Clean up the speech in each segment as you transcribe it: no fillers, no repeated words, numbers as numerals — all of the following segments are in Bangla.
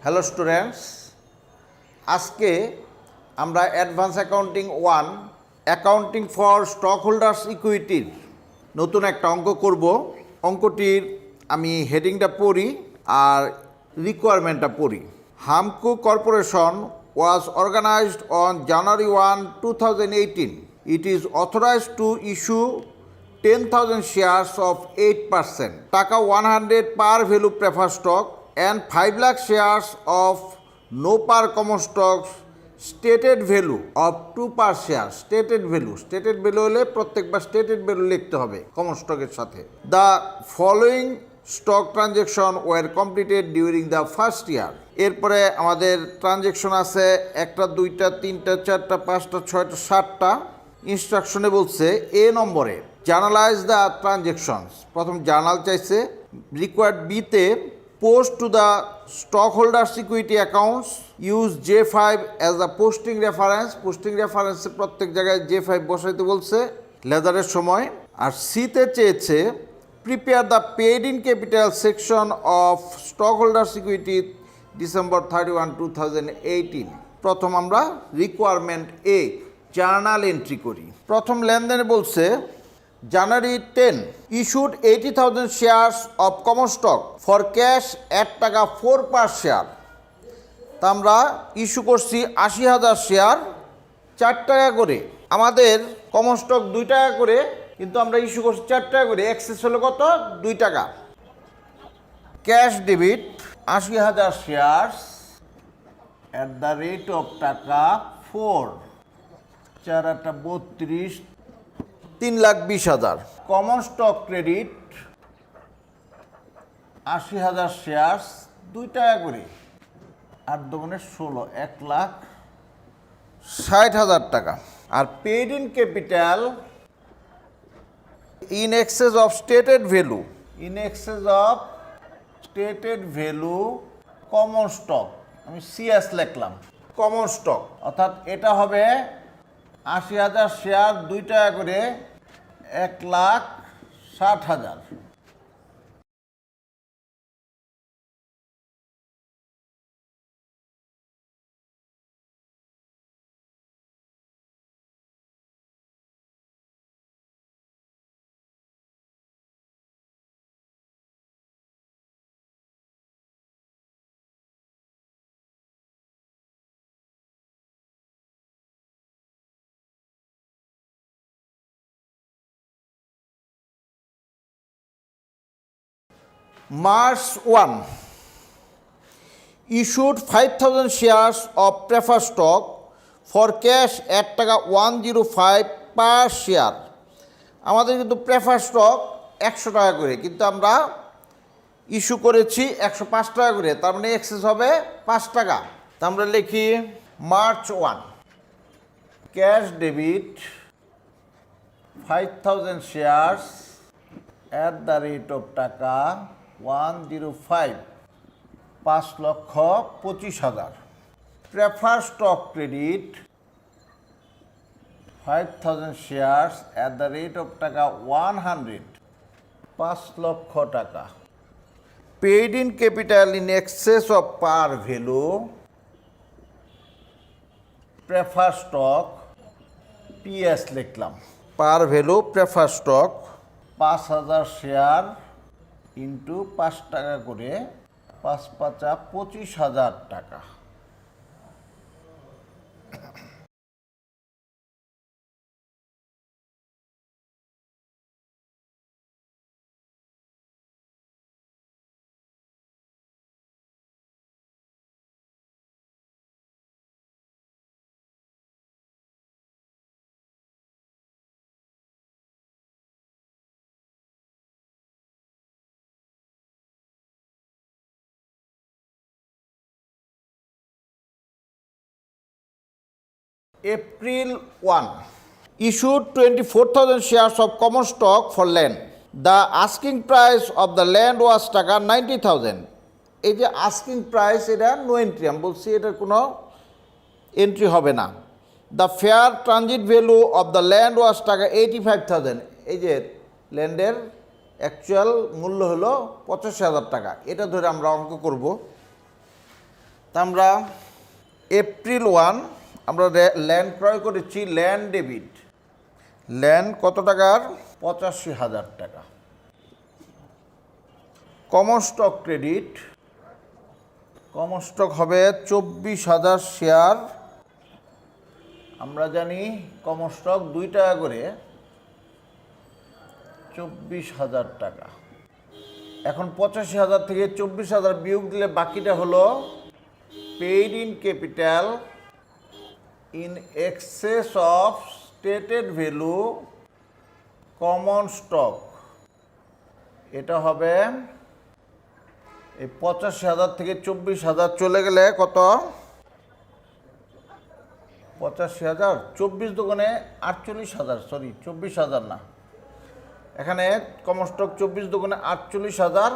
হ্যালো স্টুডেন্টস, আজকে আমরা advance accounting 1 accounting for stockholders ইকুইটির নতুন একটা অঙ্ক করব। অঙ্কটির আমি হেডিংটা পড়ি আর রিকোয়ারমেন্টটা পড়ি। Hamco corporation was organized on January 1, 2018. It is authorized to issue 10,000 shares of 8%, টাকা 100 per value preferred stock and 5 lakh shares of no par common stocks stated value of 2 per share. Stated value হলে প্রত্যেকবার stated value লিখতে হবে কমন স্টকের সাথে। The following stock transaction were completed during the first year. এরপরে আমাদের ট্রানজ্যাকশন আছে 1টা 2টা 3টা 4টা 5টা 6টা 7টা। ইনস্ট্রাকশনে বলছে এ নম্বরে জার্নালাইজ দ্য ট্রানজ্যাকশনস, প্রথম জার্নাল চাইছে। রিকোয়ার্ড বিতে post to the stockholders equity accounts, use J5 as the posting reference. Posting রেফারেন্সে প্রত্যেক জায়গায় J5 বসাইতে বলছে লেজারের সময়। আর সিতে চেয়েছে prepare the paid in capital section of stockholders equity December 31, 2018। প্রথম আমরা রিকোয়ারমেন্ট এ জার্নাল এন্ট্রি করি। প্রথম লেনদেনে বলছে January 10 issued 80,000 shares of common stock for cash at টাকা 4 per share। তা আমরা ইস্যু করছি 80,000 শেয়ার 4 টাকা করে। আমাদের কমন স্টক 2 টাকা করে, কিন্তু আমরা ইস্যু করছি 4 টাকা করে। এক্সেস হলো কত? 2 টাকা। Cash debit 80,000 shares at the rate of টাকা 4, 4 8 32, 3,20,000। কমন স্টক ক্রেডিট 80,000 শেয়ার্স 2 টাকা করে, 8 দুগুণে 16, 1,60,000 টাকা। আর paid in capital in excess of stated value, in excess of stated value common stock, আমি সিএস লিখলাম কমন স্টক, অর্থাৎ এটা হবে 80,000 শেয়ার 2 টাকা করে, 1,60,000। March 1 issued 5,000 shares of preferred stock for cash at টাকা 105 per share। আমাদের কিন্তু প্রেফার স্টক 100 টাকা করে, কিন্তু আমরা ইস্যু করেছি 105 টাকা করে, তার মানে এক্সেস হবে 5 টাকা। তা আমরা লিখি March 1 cash debit 5,000 shares at the rate of টাকা 105, 5,25,000। Prefer stock credit 5,000 shares at the rate of টাকা 100, 5 লক্ষ টাকা। Paid in capital in excess of par value prefer stock PS লিখলাম। পার value prefer stock 5,000 share into 5 টাকা করে, 5 5 25,000 টাকা। April 1 issued 24,000 shares of common stock for land. The asking price of the land was টাকা 90,000। এই যে আস্কিং প্রাইস, এটা নো এন্ট্রি, আমি বলছি এটার কোনো এন্ট্রি হবে না। The fair transit value of the land was টাকা 85,000। এই যে ল্যান্ডের অ্যাকচুয়াল মূল্য হলো 85,000 টাকা। এটা ধরে আমরা অঙ্ক করব। তা আমরা এপ্রিল 1 আমরা ল্যান্ড ক্রয় করেছি, ল্যান্ড ডেবিট, ল্যান্ড কত টাকার? 85,000 টাকা। Common stock credit, common stock হবে 24,000 শেয়ার। আমরা জানি কমন স্টক 2 টাকা করে, 24,000 টাকা। এখন 85,000 থেকে 24,000 বিয়োগ দিলে বাকিটা হলো paid in capital in excess of stated value common stock. এটা হবে এই 85,000 থেকে 24,000 চলে গেলে কত? 85,000, 24 দোকানে 48,000, সরি 24,000 না, এখানে কমন স্টক 24 দোকানে 48,000,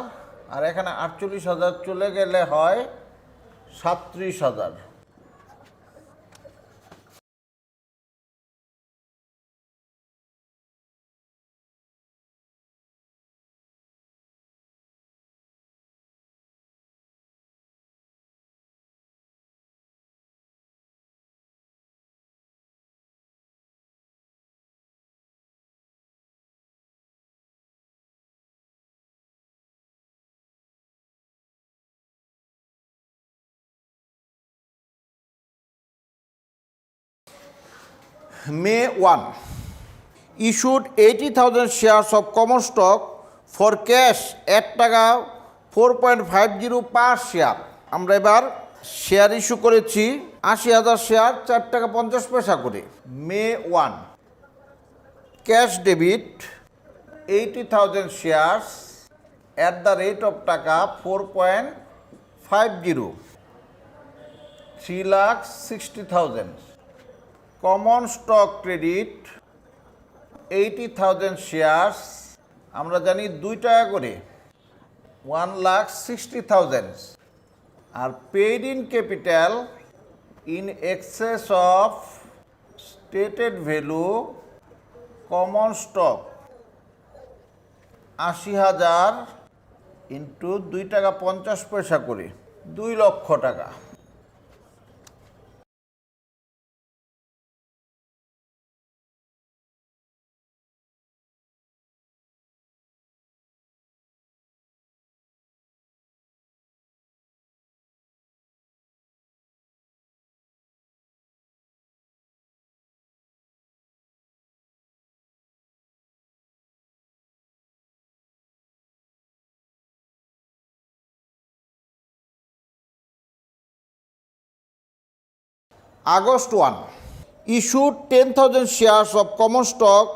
আর এখানে 48,000 চলে গেলে হয় 37,000। May 1 issued 80,000 shares of common stock for cash at টাকা 4.50 পার শেয়ার। আমরা এবার শেয়ার ইস্যু করেছি 80,000 শেয়ার, 4 টাকা 50 পয়সা করে। মে 1 cash debit 80,000 shares at the rate of টাকা 4.50, 3,60,000। কমন স্টক ক্রেডিট 80,000 শেয়ার্স, আমরা জানি 2 টাকা করে, 1,60,000। আর paid in capital in excess of stated value common stock 80,000 into 2 টাকা 50 পয়সা করে, 2 লক্ষ টাকা। August 1 issued 10,000 shares of common stock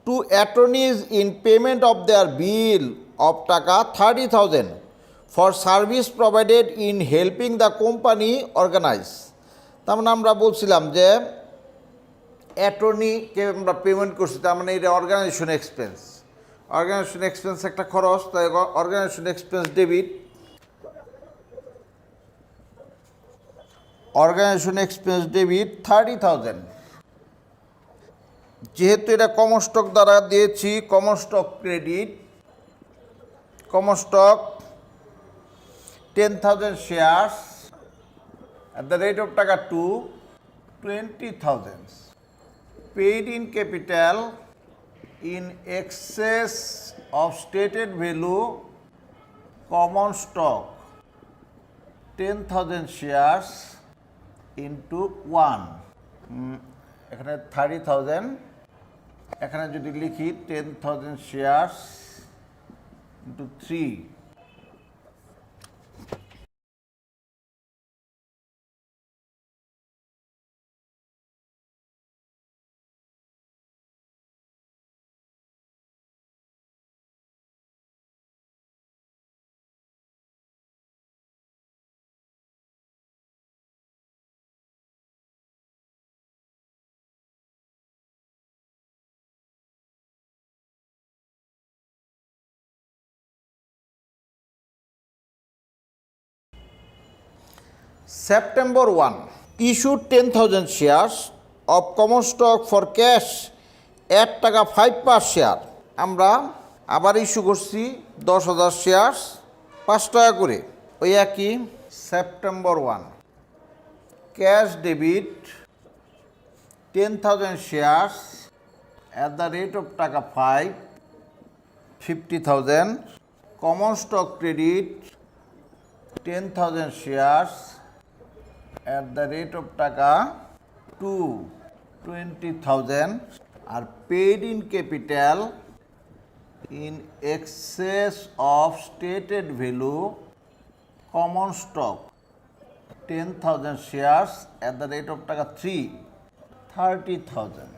to attorneys in payment of their bill of টাকা 30,000 for service provided in helping the company organize। তার মানে আমরা বলছিলাম যে অ্যাটর্নিকে আমরা পেমেন্ট করছি, তার মানে এটা অর্গানাইজেশন এক্সপেন্স। অর্গানাইজেশন এক্সপেন্স একটা খরচ, তাই organization expense debit. Organization expense debit 30,000। যেহেতু এটা কমন স্টক দ্বারা দিয়েছি, common stock credit, common stock 10,000 shares at the rate of টাকা 20,000, paid in capital in excess of stated value common stock 10,000 shares into 1, এখানে 30,000, এখানে যদি লিখি 10,000 shares into 3, September 1 issued 10,000 shares of common stock for cash at টাকা 5 পার শেয়ার। আমরা আবার ইস্যু করছি 10,000 শেয়ার্স 5 টাকা করে, ওই একই September 1, cash debit 10,000 shares at the rate of টাকা 50,000, common stock credit 10,000 shares at the rate of টাকা 20,000 are paid in capital in excess of stated value common stock 10,000 shares at the rate of টাকা 30,000.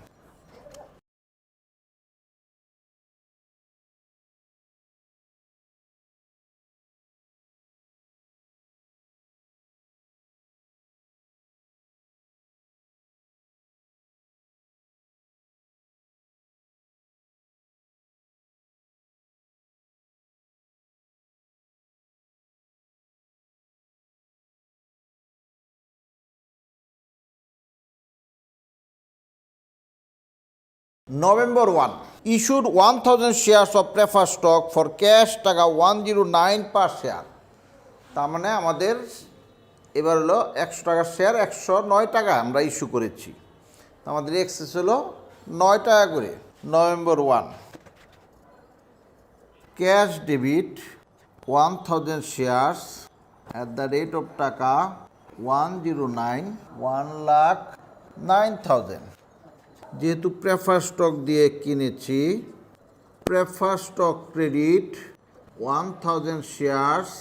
November 1, issued 1,000 shares of preferred stock for cash টাকা 109 per share. তার মানে আমাদের এবার হলো 100 টাকার শেয়ার 109 টাকা আমরা ইস্যু করেছি, আমাদের এক্সেস হলো 9 টাকা করে। November 1, cash debit 1,000 shares at the rate of টাকা 109, 1,09,000। যেহেতু প্রেফার স্টক দিয়ে কিনেছি, prefer stock credit 1,000 shares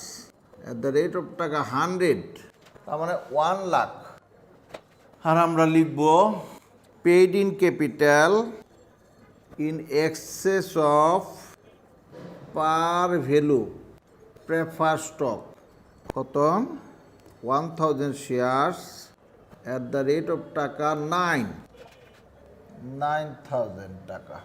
at the rate of টাকা 100, তার মানে 1 লাখ। আর আমরা লিখব paid in capital in excess of par value prefer stock কত 1,000 shares at the rate of টাকা 9,000 টাকা।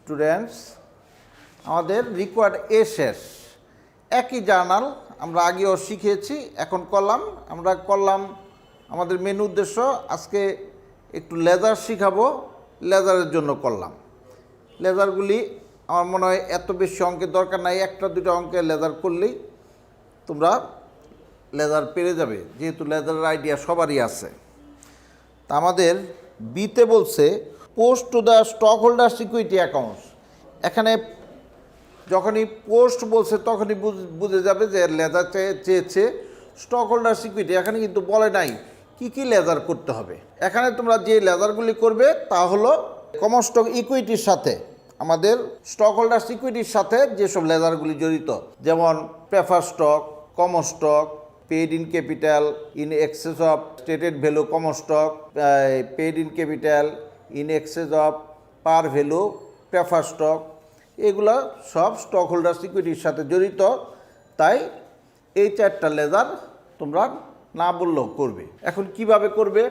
স্টুডেন্টস, আমাদের রিকোয়ার্ড এ শেষ। একই জার্নাল আমরা আগেও শিখেছি, এখন আমরা করলাম আমাদের মেন উদ্দেশ্য আজকে একটু লেজার শিখাবো, লেজারের জন্য করলাম। লেজারগুলি আমার মনে হয় এত বেশি অঙ্কের দরকার নাই, একটা দুটো অঙ্কে লেজার করলেই তোমরা লেজার পেরে যাবে, যেহেতু লেজারের আইডিয়া সবারই আছে। তা আমাদের বিতে বলছে post to the stockholders equity accounts. এখানে যখনই পোস্ট বলছে তখনই বুঝে যাবে যে লেজার চেয়েছে স্টক হোল্ডার্স ইকুইটি। এখানে কিন্তু বলে নাই কি কি লেজার করতে হবে। এখানে তোমরা যে লেজারগুলি করবে তা হলো কমন স্টক ইকুইটির সাথে, আমাদের স্টক হোল্ডার্স ইকুইটির সাথে যেসব লেজারগুলি জড়িত, যেমন prefer stock, common stock, paid in capital in excess of stated value common stock, paid in capital in excess of par value prefer stock, এগুলো সব স্টক হোল্ডার্স ইকুইটির সাথে জড়িত। তাই এই 4টা লেজার তোমরা না বললেও করবে। এখন কিভাবে করবে?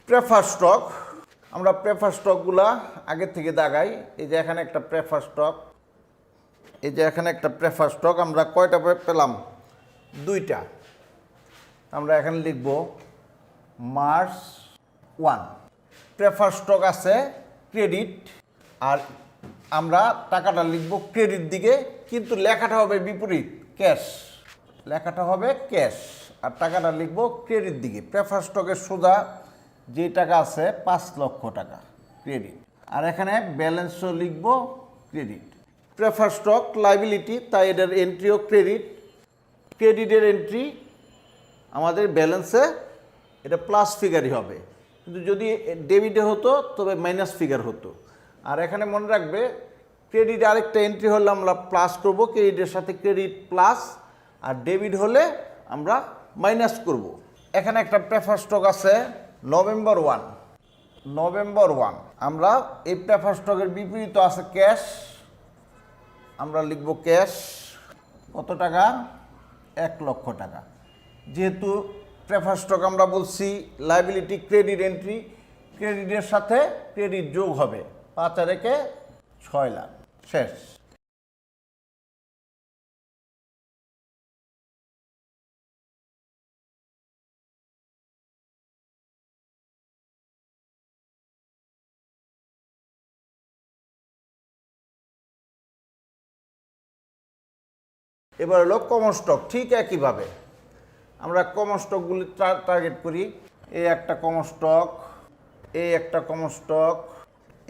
প্রেফার স্টক, আমরা প্রেফার স্টকগুলা আগের থেকে দাগাই। এই যে এখানে একটা প্রেফার স্টক, এই যে এখানে একটা প্রেফার স্টক, আমরা কয়টা পেলাম? 2টা। আমরা এখানে লিখব মার্চ 1। প্রেফার স্টক আছে ক্রেডিট, আর আমরা টাকাটা লিখব ক্রেডিট দিকে, কিন্তু লেখাটা হবে বিপরীত, ক্যাশ। লেখাটা হবে ক্যাশ আর টাকাটা লিখব ক্রেডিট দিকে। প্রেফার স্টকের সোজা যে টাকা আছে 5 লক্ষ টাকা ক্রেডিট, আর এখানে ব্যালেন্সও লিখব ক্রেডিট। প্রেফার স্টক লাইবিলিটি, তাই এটার এন্ট্রিও ক্রেডিট। ক্রেডিটের এন্ট্রি আমাদের ব্যালেন্সে এটা প্লাস ফিগারই হবে, কিন্তু যদি ডেবিটে হতো তবে মাইনাস ফিগার হতো। আর এখানে মনে রাখবে ক্রেডিট আরেকটা এন্ট্রি হলে আমরা প্লাস করব, ক্রেডিটের সাথে ক্রেডিট প্লাস, আর ডেবিট হলে আমরা মাইনাস করব। এখানে একটা প্রেফার স্টক আছে নভেম্বর 1। নভেম্বর 1 আমরা এই প্রেফার স্টকের বিপরীত আছে ক্যাশ, আমরা লিখব ক্যাশ কত টাকা 1,00,000 টাকা। যেহেতু প্রেফার স্টক আমরা বলছি লাইবিলিটি ক্রেডিট এন্ট্রি, ক্রেডিটের সাথে ক্রেডিট যোগ হবে, 5 আর 1 6 লাখ, শেষ। এবার হলো কমন স্টক, ঠিক একইভাবে আমরা কমন স্টকগুলি টার্গেট করি। এই একটা কমন স্টক, এই একটা কমন স্টক,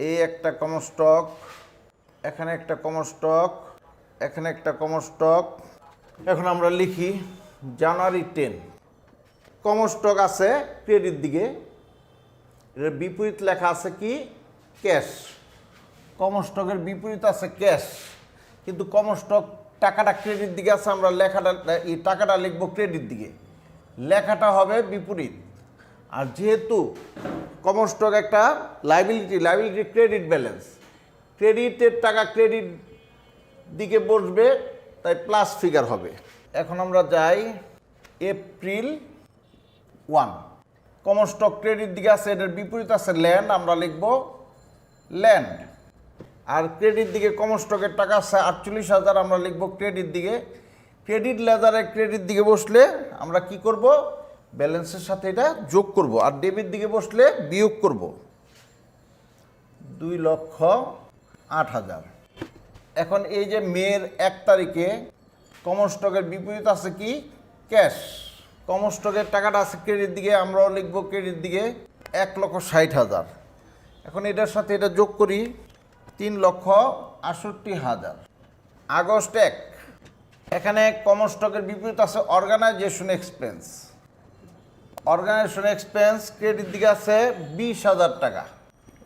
এই একটা কমন স্টক, এখানে একটা কমন স্টক, এখানে একটা কমন স্টক। এখন আমরা লিখি জানুয়ারি 10 কমন স্টক আছে ক্রেডিট দিকে, এর বিপরীত লেখা আছে কি ক্যাশ। কমন স্টকের বিপরীত আছে ক্যাশ, কিন্তু কমন স্টক টাকাটা ক্রেডিট দিকে আছে, আমরা লেখাটা এই টাকাটা লিখবো ক্রেডিট দিকে, লেখাটা হবে বিপরীত। আর যেহেতু কমন স্টক একটা লাইবিলিটি ক্রেডিট ব্যালেন্স, ক্রেডিটের টাকা ক্রেডিট দিকে বসবে, তাই প্লাস ফিগার হবে। এখন আমরা যাই এপ্রিল 1 কমন স্টক ক্রেডিট দিকে আছে, এটার বিপরীত আছে ল্যান্ড, আমরা লিখব ল্যান্ড। আর ক্রেডিট দিকে কমন স্টকের টাকা আছে 48,000, আমরা লিখব ক্রেডিট দিকে। ক্রেডিট লেজারের ক্রেডিট দিকে বসলে আমরা কি করব, ব্যালেন্সের সাথে এটা যোগ করব, আর ডেবিট দিকে বসলে বিয়োগ করব, 2,08,000। এখন এই যে মের 1 তারিখে কমন স্টকের বিপরীত আছে কি ক্যাশ, কমন স্টকের টাকাটা আছে ক্রেডিট দিকে, আমরাও লিখব ক্রেডিট দিকে 1,60,000। এখন এটার সাথে এটা যোগ করি, 3,68,000। আগস্ট 1 এখানে কমন স্টকের বিপরীত আছে organization expense, organization expense credit দিকে আছে 20,000 টাকা,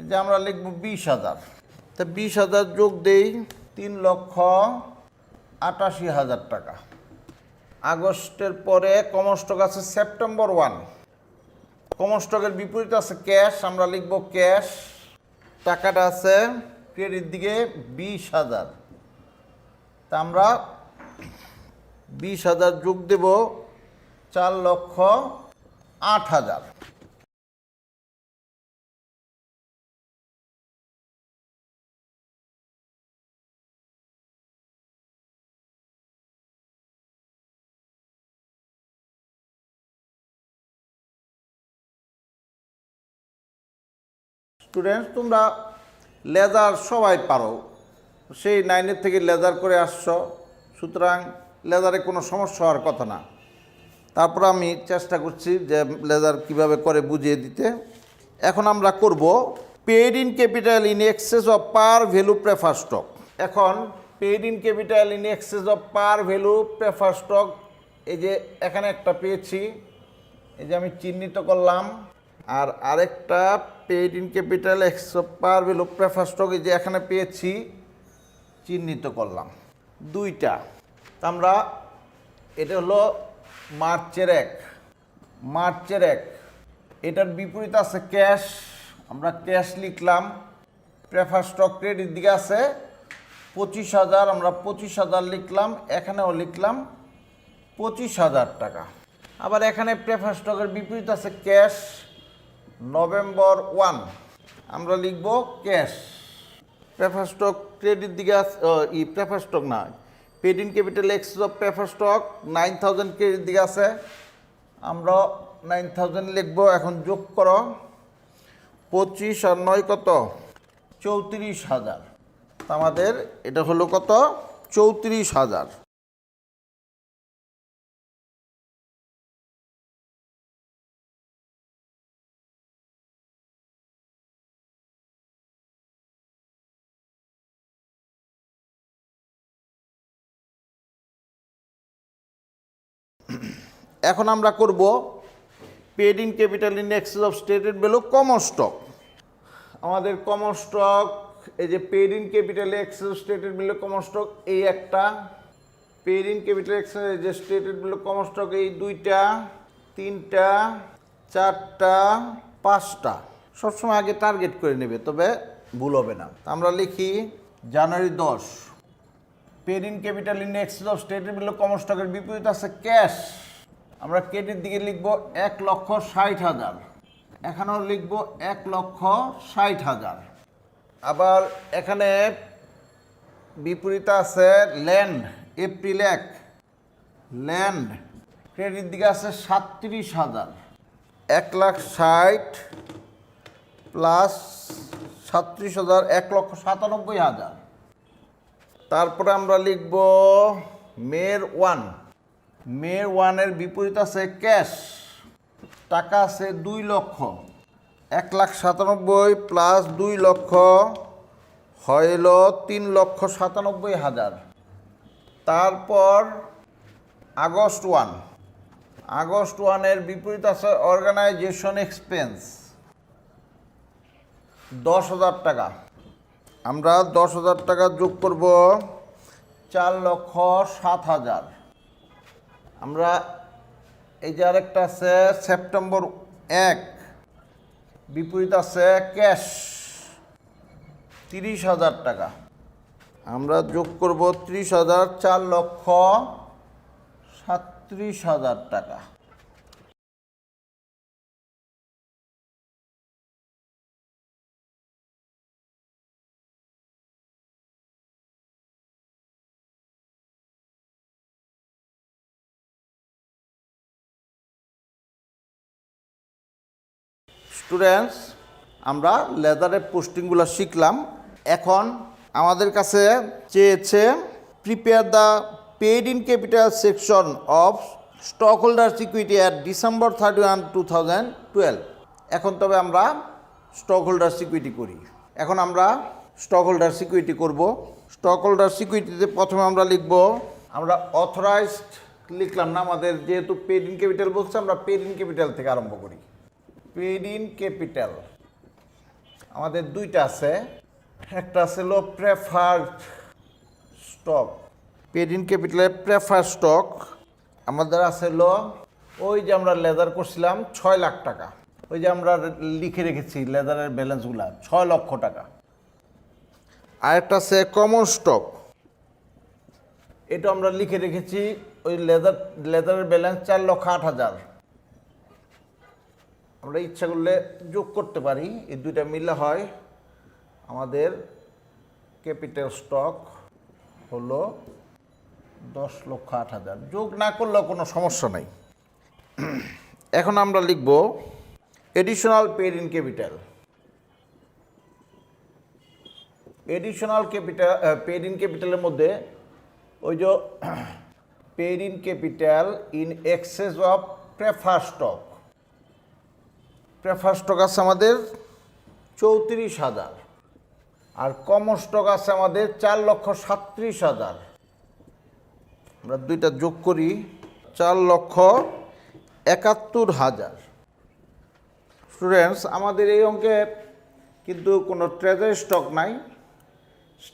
যে আমরা লিখব 20,000। তা 20,000 যোগ দেই 3,88,000 টাকা। আগস্টের পরে কমন স্টক আছে সেপ্টেম্বর 1 কমন স্টকের বিপরীত আছে ক্যাশ, আমরা লিখব ক্যাশ, টাকাটা আছে ক্রেডিট দিকে 20,000। তা আমরা 20,000 যোগ দেব 4,08,000। স্টুডেন্টস, তোমরা লেজার সবাই পারো, সেই 9 থেকে লেজার করে আসছো, সুতরাং লেজারে কোনো সমস্যা হওয়ার কথা না। তারপর আমি চেষ্টা করছি যে লেজার কিভাবে করে বুঝিয়ে দিতে। এখন আমরা করব paid in capital in excess of par value prefer stock. এখন paid in capital in excess of par value prefer stock, এই যে এখানে একটা পেয়েছি, এই যে আমি চিহ্নিত করলাম, আর আরেকটা paid in capital access of par value prefer stock, এই যে এখানে পেয়েছি, চিহ্নিত করলাম, দুইটা। আমরা এটা হলো মার্চের 1 এটার বিপরীত আছে ক্যাশ, আমরা ক্যাশ লিখলাম। প্রেফার স্টক ক্রেডিট দিকে আছে 25,000, আমরা 25,000 লিখলাম, এখানেও লিখলাম 25,000 টাকা। আবার এখানে প্রেফার স্টকের বিপরীত আছে ক্যাশ, নভেম্বর 1 আমরা লিখব ক্যাশ। প্রেফার স্টক ক্রেডিট দিকে আছে, প্রেফার স্টক না, paid in capital access of prefer stock 9,000 credit দিকে আছে, আমরা 9,000 লিখব। এখন যোগ করো, 25 আর 9 কত, 34,000। আমাদের এটা হলো কত, 34,000। এখন আমরা করব paid in capital in excess of stated value common stock. আমাদের কমন স্টক, এই যে paid in capital access of stated value common stock, এই একটা, পেইড ইন ক্যাপিটাল এক্সেস যে স্টেটেড ভ্যালু কমন স্টক, এই দুইটা, তিনটা, চারটা, পাঁচটা। সবসময় আগে টার্গেট করে নেবে, তবে ভুল হবে না। আমরা লিখি January 10 paid in capital in excess of stated value common স্টকের বিপরীত আছে ক্যাশ। আমরা ক্রেডিট দিকে লিখব 1,60,000, এখানেও লিখব 1,60,000। আবার এখানে বিপরীতে আছে ল্যান্ড, এপ্রিল 1, ল্যান্ড ক্রেডিট দিকে আছে 37,000, 1,60,000 প্লাস 37,000, 1,97,000। তারপরে আমরা লিখব মের 1, মের 1-এর বিপরীত আছে ক্যাশ, টাকা আছে 2 লক্ষ, 1,97,000 প্লাস 2 লক্ষ হইল 3,97,000। তারপর আগস্ট 1, আগস্ট 1-এর বিপরীত আছে অর্গানাইজেশন এক্সপেন্স 10,000 টাকা। আমরা 10,000 টাকা যোগ করব 4,07,000। আমরা এই যে আরেকটা আছে সেপ্টেম্বর 1, বিপরীত আছে ক্যাশ 30,000 টাকা। আমরা যোগ করব 30,000, 4,37,000 টাকা। স্টুডেন্টস, আমরা লেদারের পোস্টিংগুলো শিখলাম। এখন আমাদের কাছে চেয়েছে prepare the paid in capital section of stockholders equity at December 31, 2012। এখন তবে আমরা স্টক হোল্ডার্স ইকুইটি করি। এখন আমরা স্টক হোল্ডার্স ইকুইটি করব। স্টক হোল্ডার্স ইকুইটিতে প্রথমে আমরা লিখব, আমরা অথরাইজড লিখলাম না, আমাদের যেহেতু পেড ইন ক্যাপিটাল বলছে আমরা পেড ইন ক্যাপিটাল থেকে আরম্ভ করি। পেড ইন ক্যাপিটাল আমাদের দুইটা আছে, একটা আছে হলো প্রেফার্ড স্টক। পেড ইন ক্যাপিটালের প্রেফার্ড স্টক আমাদের আছে হলো ওই যে আমরা লেদার করছিলাম 6 লাখ টাকা, ওই যে আমরা লিখে রেখেছি লেদারের ব্যালেন্সগুলা 6 লক্ষ টাকা। আরেকটা আছে কমন স্টক, এটা আমরা লিখে রেখেছি ওই লেদারের ব্যালেন্স 4,08,000। আমরা ইচ্ছা করলে যোগ করতে পারি, এই দুইটা মিলে হয় আমাদের ক্যাপিটাল স্টক হলো 10,08,000। যোগ না করলেও কোনো সমস্যা নাই। এখন আমরা লিখব additional paid in capital. Additional capital paid in ক্যাপিটালের মধ্যে ওই যে paid in capital in excess of prefer stock, prefer stock আছে আমাদের 34,000, আর কমন স্টক আছে আমাদের 4,37,000। আমরা দুইটা যোগ করি 4,71,000। স্টুডেন্টস, আমাদের এই অঙ্কে কিন্তু কোনো ট্রেজারি স্টক নাই।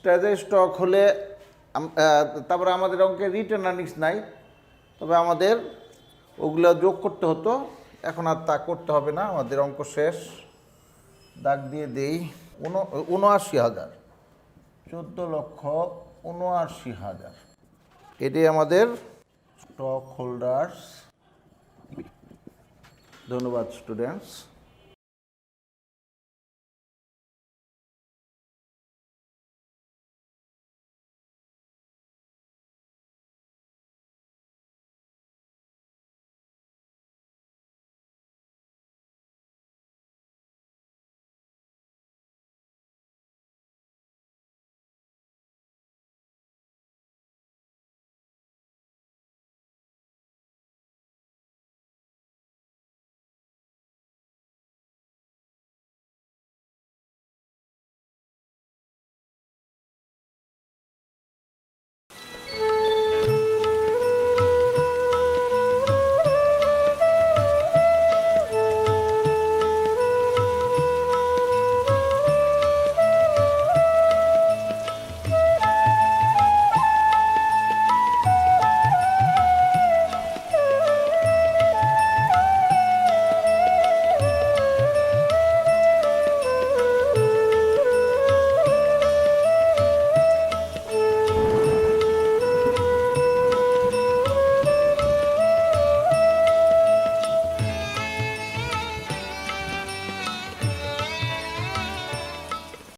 ট্রেজারি স্টক হলে তারপরে আমাদের অঙ্কে রিটার্ন আর্নিংস নাই, তবে আমাদের ওগুলো যোগ করতে হতো, এখন আর তা করতে হবে না, আমাদের অঙ্ক শেষ। দাগ দিয়ে দেই 79,000, 14,79,000। এটাই আমাদের স্টক হোল্ডার্স। ধন্যবাদ স্টুডেন্টস।